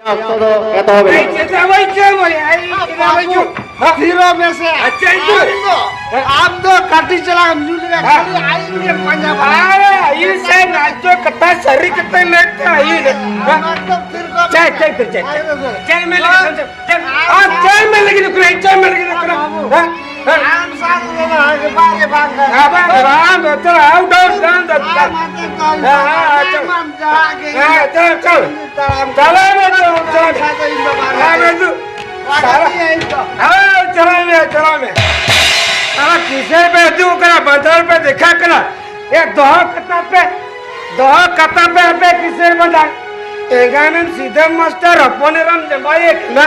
todo esto es Ay, ¿qué te voy, qué voy? Ay, ¿qué te voy yo? Zero में से अच्छा इधर आप तो काटी चला मुझे खाली आएंगे पंजाब अरे ये से नाचो कता सरी कता लगता है ये तो फिर को चल चल चल चल चल मैं लगी चल हां चल मैं लगी रुक चल मैं लगी रुक हां आम साथ लेना है बागे बागे अब राम तो चल आउट डाउन डाउन चल चल चल चल मैं चल सारा चला में सारा किसे पे तू करा बंदर पे देखा करा ये दो कता पे किसे बंदा एगानन सीधा मास्टर अपने रम जमाए ना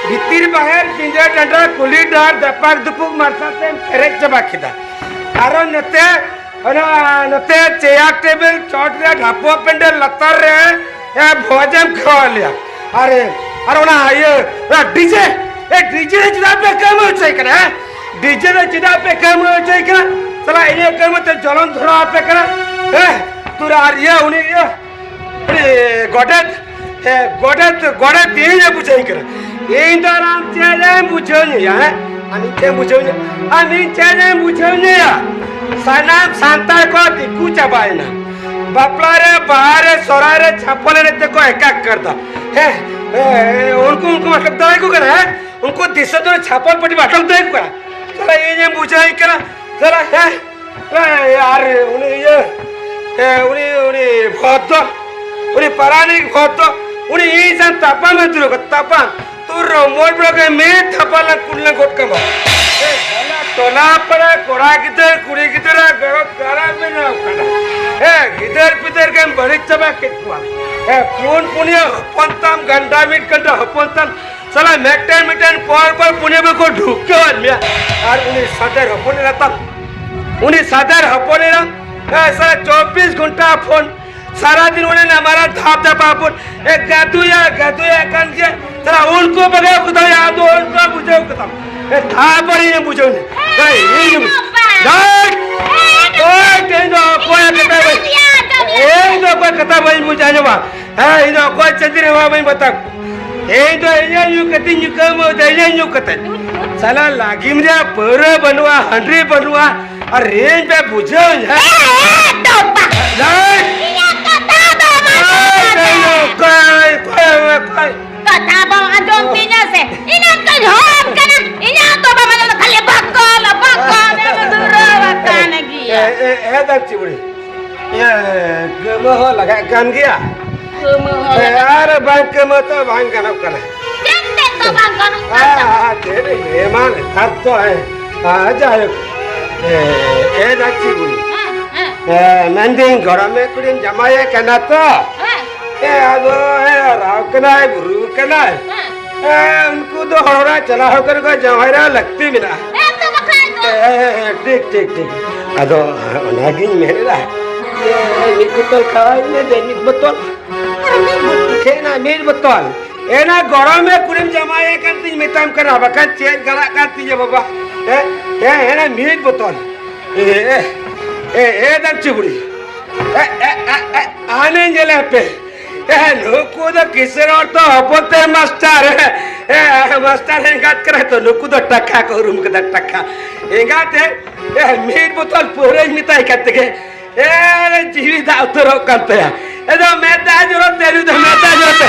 भीतर बाहर पिंजरा डंडा कुली डार दपाक दुपुक मारसाते फेरेक जबा खिदा आरो नते चेयर टेबल चौट रे ढापो पेंडे लतर रे ए भोजन खवा लिया अरे ना ये डीजे ए डीजे ने चिदा पे काम हो चाहिए करे डीजे ने चिदा पे काम हो चाहिए करे चला ये काम ते जलन धरा पे करे ए तुरा ये उनी ये गोडत ये ने बुझाई करे ये इंदराम चेले बुझोने या अनि ते बुझोने अनि चेले बुझोने या सनाम सांता को दिकू चबायना बापला रे बाहर सोरारे छापले रे ते को एकाक करता है उनको मतलब दवाई को करा है उनको दिशा तो छापल पट्टी बाटल दवाई को करा चला ये बुझाई करा चला है यार उन्हें बहुत उन्हें परानी बहुत उन्हें ये सान तापा में दूर को तापा तो रोमोट ब्लॉके में थापा ला कुल्ला कोट का बात टोला पड़ा कोड़ा किधर कुड़ी किधर गरो कारा में ना उखड़ा किधर पिधर के बड़ी चबा कितना फोन पुण्य पंतम घंटा मिट घंटा पंतम साला मैकटन पर पुण्य में को ढूक के वाल मिया और उन्हें सादर हपोने ना ऐसा 24 घंटा फोन सारा दिन उन्हें हमारा धाप फोन एक गादुया कान के साला उनको बगैर कुछ याद हो उनको बुझे कुछ था पर ये बुझे नहीं ये कोई कथा भाई मुझे जवा है इनो कोई चंद्र हुआ भाई बता ये यू कति यू कम हो जाए यू कते साला लागी मुझे पर बनवा हंड्री बनवा और रेंज पे बुझो है kata bang adong pinya se ini kan hom kana ini to ba mana khali bakal ya dura bakal lagi ya dak ciburi ये गम हो लगा गन गया यार बैंक में तो बैंक का नाम करे जंदे तो bang kanu तेरे मेहमान घर तो है जाए ए dak ciburi mending घर में कुछ जमाए करना तो अब राव कनाय गुरु कनाय उनको तो हरा चला होकर को जवाहरा लगती बिना ठीक अदो नागिन मेरे ला ये बोतल खाई ने दैनिक बोतल खेना मेर बोतल ए ना गरम में कुरिम जमाए करती मिताम करा बका चेंज गला करती है बाबा ए ना मेर बोतल ए दम चिबुड़ी आने जले पे नुकू तो किसर और तो अपते मास्टर मास्टर हेंगात करे तो नुकू तो टक्का को रूम के टक्का हेंगात है मीट बोतल पूरे मिताई करते के जीवी दा उतरो करते हैं तो मैं दा जरूरत तेरी तो मैं दा जरूरत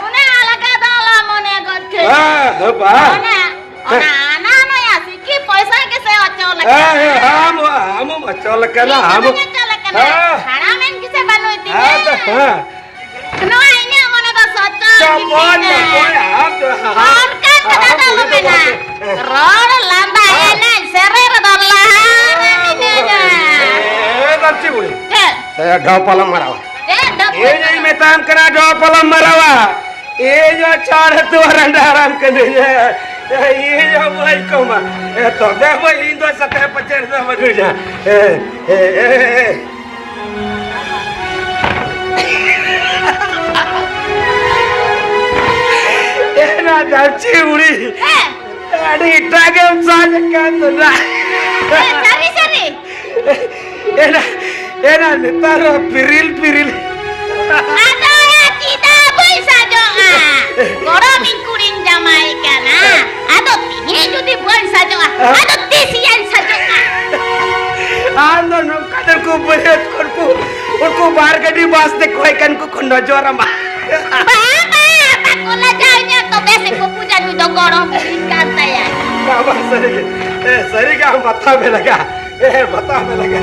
उन्हें अलग दाला मने गके बा ना या सिकी पैसा कैसे अचल लगे हम अचल करना हम खाना में किसे बनोती है नो आईने मने तो सोचो कौन हम kan kata lo bena rod lamba ene serer dalla दर्ची बुड़ी ढोपलम मरावा ये नहीं मैं ताम करा ढोपलम मरावा ये जो चार तो रंडाराम कर ये जो भाई कोमा तो दे भाई इंदो सते पचर दे मधुजा ना दर्ची बुड़ी अड़ी टागम साज का तो ना सरी एना नितारो पिरिल ada ya kita bisa bar gadi bas te koi kan ku kono jora ma Baba, aku lajanya to besi ko puja du do goro ikan saya. बाबा सरी का बता में लगा बता में लगा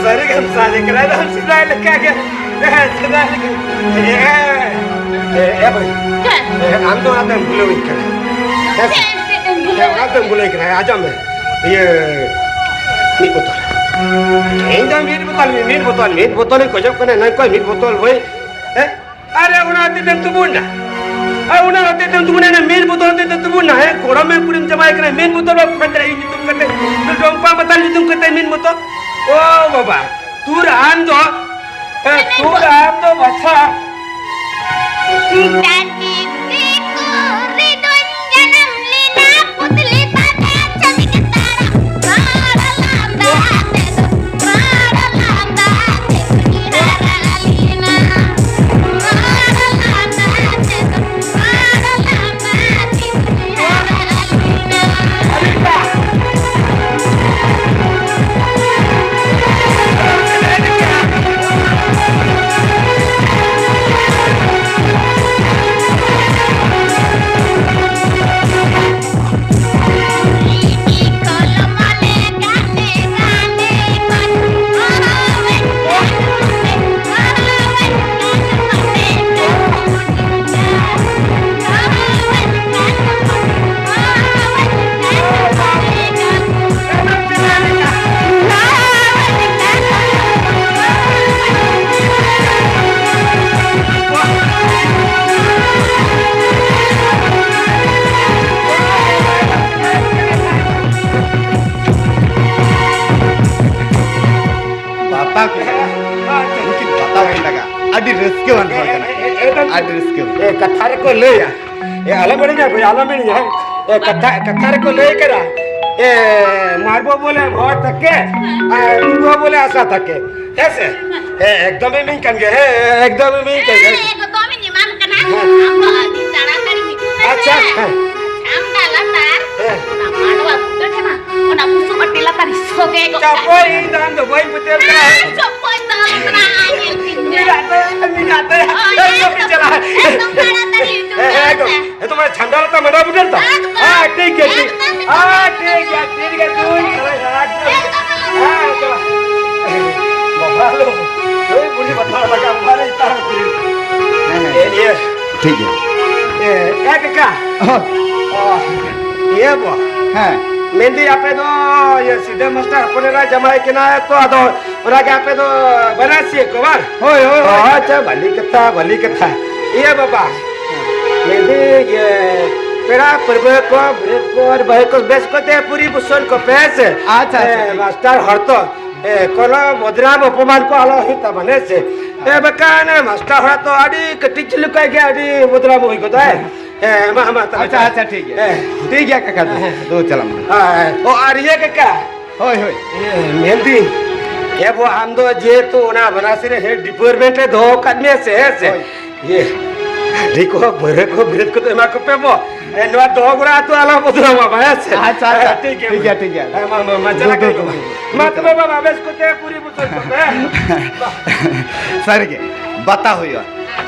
सरी का साले करा हम सीधा लगा के सीधा ए भाई हम तो आते हैं बुले हुए कर आते हैं बुले कर आजा मैं ये मीट बोतल इंदा मीट बोतल को जब करने नहीं कोई मीट बोतल भाई अरे उन्हें tentu bunda, उन्हें tentu bunda ना मेन बोतल tentu bunda है, कोड़ा में कुड़िम जमाए करने मेन बोतल अब फंडे ही तुम करते, तो डोंपा बताल तुम करते मेन बोतल, ओ बाबा, तू राम दो बच्चा, Tadi ku ridun janam lina putli pada cami ketara madalam date dihara lina madalam date dihara lina Adi rezeki wan adi rezeki कथार को ले या ये आलम बड़ी है भाई आलम बड़ी है ये कथार को ले करा ये मारबो बोले बहुत थके वो बोले आशा थके ऐसे एकदम ही नहीं कन गए एकदम ही नहीं कन गए Kau ini mana kena? Apa di cara tadi itu? अच्छा Anda latar. Nama lu apa kena? Ona musuh mati latar soge kok. चापोई दान दो भाई पुत्र का Copoy dalam terakhir मिला तो सब चला ये तो मैं झंडा लता मना बुझल था हां ठीक है ठीक है तू हां तो बाबा लो कोई बुली बता लगा हमारे इतना ये ठीक है क्या क्या ये वो हाँ मेहंदी आपे तो ये सीधे मास्टर अपने ना जमाए के ना है तो आदो उरा के आपे तो बनासी कुमार होय होय अच्छा भली कथा ये बाबा मेहंदी ये पेड़ा परबे को ब्रेड को और भाई को बेस को ते पूरी बुसन को पैसे अच्छा मास्टर हरतो कोला मदराम अपमान को आलो ही ता बने से ए बका ना मास्टर हरतो आडी कटी चिलु का के आडी मदराम होई को ताए मामा अच्छा ठीक है काका दो चला ओ आरिये काका होय होय मेहंदी ये वो हम दो जे तो ना बनासी रे डिपार्टमेंट दो कदमे से ये रिको भरे को ब्रेड को तो मा को पेबो एनवा दो गुरा तो आला बदरा बाबा से अच्छा ठीक है मामा चला के मत बाबा बेस को ते पूरी बुतल को सर के बता होय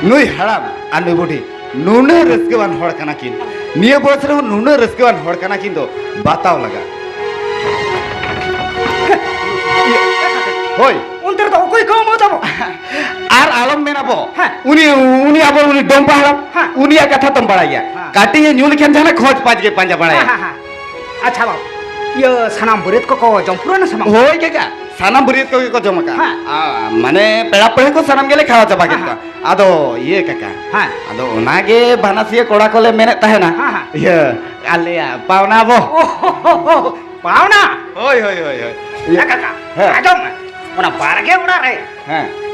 नुई हराम आ नुई बुढ़ी नुने रस्केवान हड़ कना किन निये बोसरे नुने रस्केवान हड़ कना किन दो बताओ लगा होय उनतर तो कोई कम होता आर आलम में ना बो उनी अब उनी डोम पहाड़ उनी आ कथा तुम बड़ाया काटी ये न्यूल खेन जाना खोज पाज के पंजा बड़ाया अच्छा बाबू ये सनाम बुरेत को जमपुरा ना समा होय क्या सानाम बुरियत को जमका माने पेड़ा पड़े को सनम गेले खावा चबा केता आदो ये काका आदो ओनागे बानासिया कोड़ा कोले मेने तहेना ये आलेया पावना बो पावना होय या काका आजम ओना बारगे उड़ा रे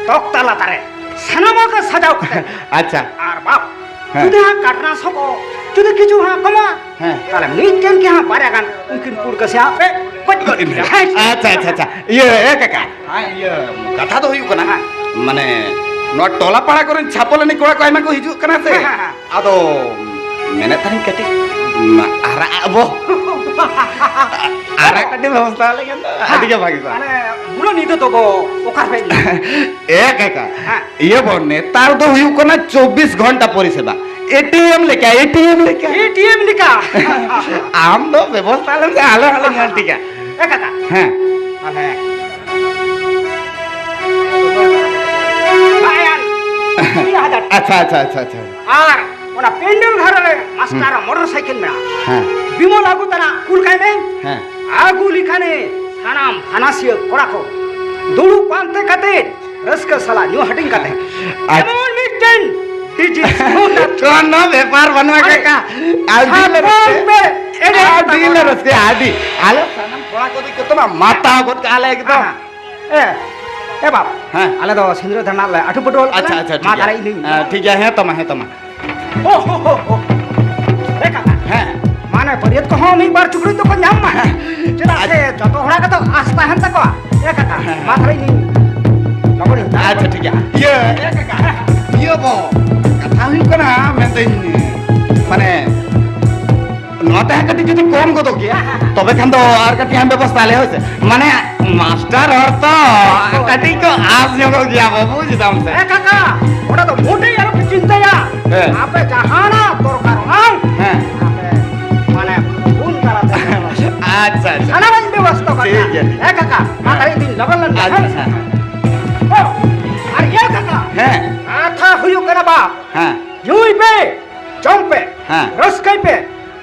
तोक ताला तारे सनमा का सजाव करते अच्छा आर बाप तुदे हा काटना सको तुदे किछु हा कमा ताले मीटन के हा बारेगान उनकिन पुर का से आपे अच्छा ये काका ये कथा तो हुई कना माने नो टोला पाड़ा करन छापल नि कोड़ा कोइमा को हिजु कना से आदो मेने तनी कटी आरा अबो Ada kadi ব্যবস্থা হলে কিন্তু এদিকে ভাগি যা মানে মুলো নিতে তো গো ওখার ফেল এ কাকা ইয়ে বন্নে তার তো হুইউ কোনা 24 ঘন্টা পরিষেবা এটিএম লেখা এটিএম লিখা আম তো ব্যবস্থা হলে আলো আলো টিকা এ কাকা হ্যাঁ মানে ভাইয়ান 2000 আচ্ছা আচ্ছা আচ্ছা আচ্ছা আর ওনা পেন্ডেল ঘরে মাস্টার মোটরসাইকেল না হ্যাঁ বিমল আগু তারা কুল খাইবে হ্যাঁ আগু লিখানে সানাম ফানাসিয় করাকো দুলু পান্তে কাতে রসকা সালা নিউ হাটিং কাতে এমন মিটেন ডিজি কোন ব্যাপার বানবা কাকা ডিলার আছে আদি আলো সানাম পড়া কদি কত মাথা গত আলে একদম এ বাপ হ্যাঁ আলে তো সিন্দুর ধান আলে আঠু পটু আচ্ছা আচ্ছা মা তারাই নি ঠিক আছে হ্যাঁ তোমা ও হো এ কাকা হ্যাঁ মানে পরিয়ত কো হম একবার চুকরি তো কো নাম মা চেনা আছে যত হড়া কত আস্তা হান তাকো এ কাকা মা তারাই নি লগনি আচ্ছা ঠিক আছে এ কাকা বো কথা হই কোনা মেতেন মানে নটা কাটি যদি কম গতো কি তবে খান তো আর কাটি আম ব্যবস্থা আলে হইছে মানে মাস্টার অর্থ কাটি কো আজ জগো গিয়া বুঝিতাম সে এ কাকা ওটা তো মোটেই আর চিন্তা না আপে জাহানা দরকার নাম হ্যাঁ আপে মানে ফোন করাতে আচ্ছা আচ্ছা খানা বান ব্যবস্থা করে ঠিক আছে। এ কাকা মাতারি দিন লগন লন আচ্ছা ও আর এ কাকা হ্যাঁ আথা হুয়ু কেনা বা হ্যাঁ জুই পে চম্পে হ্যাঁ। রসকাই পে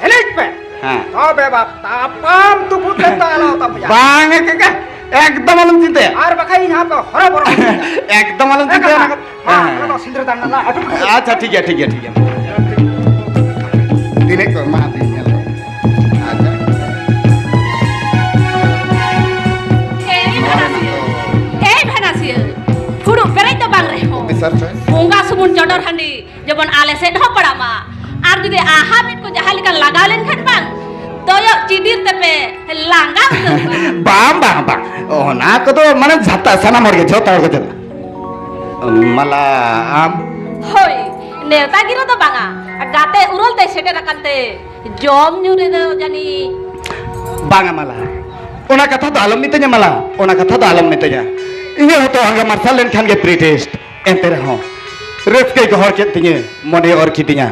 হেলিক পে হ্যাঁ তবে বাপ তাপাম তু পুতে তালো তবে বাং কাকা একদম আলম চিন্তে আর বাকাই ইহা পে হরা বড় একদম আলম চিন্তে হ্যাঁ তো সিন্দুর দান না আটু আচ্ছা ঠিক আছে দিনে কো মা দিন আচ্ছা এই ভানাসিয়া ফুড়ু বেরাই তো বাং রে হো বিচার ছয় bunga sumun jodor handi jebon ale set ho padama ar judi aha mit ko jahal kan lagalen khan bang doyo cidir tepe langga বাম ও না কত মানে ঝাতা সানা মরগে ঝতা মরগে মালা আম hoi neuta giro to banga gate urol te sete rakante jom nyure do jani বাঙা মালা ওনা কথা তো আলম নিতে মালা ওনা কথা তো আলম নিতে ইয়ে হতো হাঙ্গা মার্শালেন খানগে প্রিটেস্ট এন্তে রহ রেফকে গহর কে তিনে মনে অর কিতিnya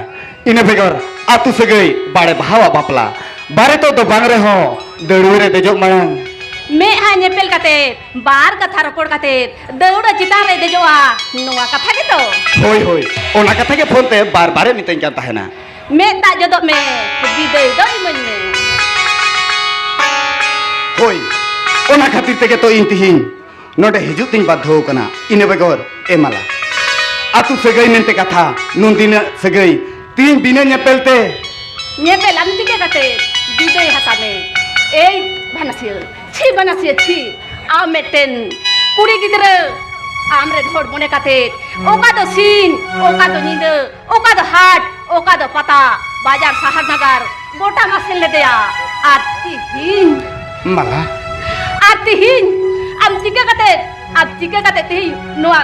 ইনে বেগর আতু সেগই বাড়ে ভাওয়া বাপলা বারে তো বাংরে হ দেড়ুরে দেজক Mayang me ha nyepel kate bar katha ropor kate deuda citar re dejoa nuwa katha gitu হই ওনা কথা কে ফোনতে বারে মিতেন কান তাহেনা me tak jodok me bidai doi menne হই ওনা খাতির থেকে তো ইনতিহিন নোডে হিজুক তিন বাধ্য কানা ইনে বেগর এ মালা আতু সেগই মেনতে কথা নুন দিন সেগই তিন বিনে নেপেলতে nyepel am tige kate bidai hasame ei banasia chi ameten kuri gidre amre dhor mone kate oka do sin oka do ninde oka do hat oka do pata bazar sahar nagar gota masen le deya atihin Mala atihin am tige kate ti noa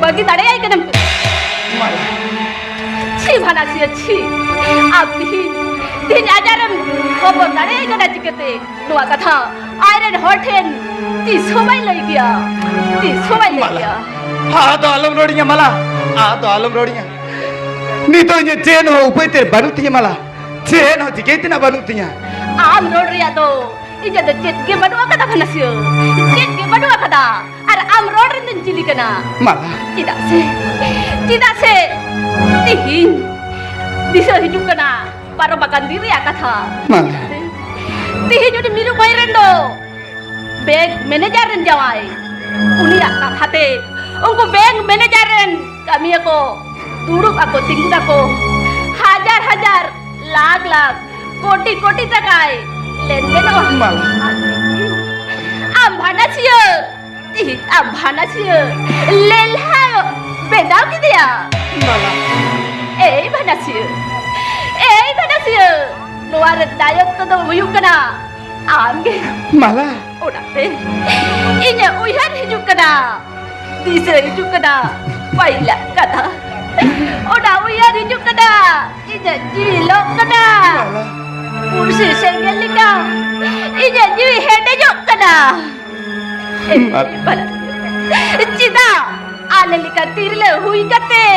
bagi tade ai kadam Mala chi banasia chi atihin tin ajaram khobor tade ai kada jikete noa katha iron hoten ti sobai lai gya হা তো আলম রোড়িয়া মালা তো আলম রোড়িয়া নি তো ये chain हो ऊपर तेरे बनुती माला chain हो जिके ना बनुती am rodria to ija de jet ge badu akada bhanasio jet ge badu akada ar am rodrin din chili kana Mala tidak se tihin bisa hidup kana paro makan diri akatha Mala tihin jodi miru koiren do bank manager ren jawai uni akathate ungko bank manager ren kami ako duduk ako tinggal ako hajar lakh koti takai লেনদেন am bhanasio lelha bedau ki dia ei bhanasio luar dayot to huyuk kana am ge Mala odate inya uyhan hijuk kana dise hijuk kana paila kata oda uyhan hijuk kana inya jilok kana Mala Kursi senggel lika. Ija jiwi hede jok kana. Bala. Cita ale lika tirle hui kate.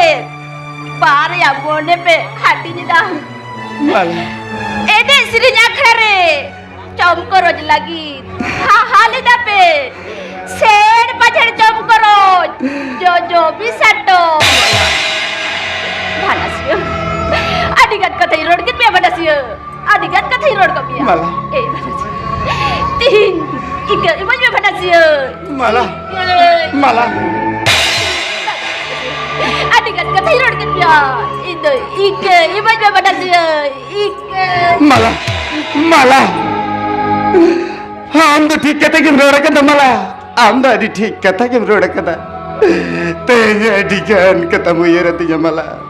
Pare ya bone pe hati nida. Malah. Ede sirinya khare. Chom karo lagi. Ha hale dape. Sed pajar chom karo. Jo bisa to. Bala sih. Adigat kathai road kit pe bada sih. Adigat kathai road ka pia. Malah. Bada sih. Tin. Ika imaj me bada sih. Malah. Malah. Adigat kathai road kit pia. Ido ika imaj me bada sih. Ika. Malah. Anda ठीक kata kim roda kata malah. Anda di ठीक kata kim roda kata. Tanya dikan ketemu ya ratinya malah.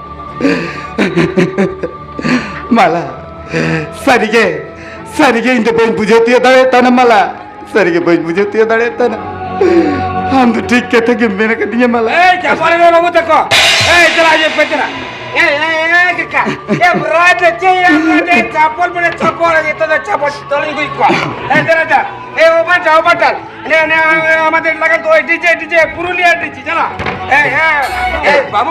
Malah. Sarige inte boy bujetiya dare tana malah. Sarige boy bujetiya dare tana. Anda ठीक kata kim mena katinya malah. क्या बोले रे बाबू देखो चला ये पेचना का berat aja yang ada capol pada capol itu dah capol tolong gue kau jana obat ini আমাদের লাগা তো ডিজে পুরুলিয়া ডিজে জানা বাবু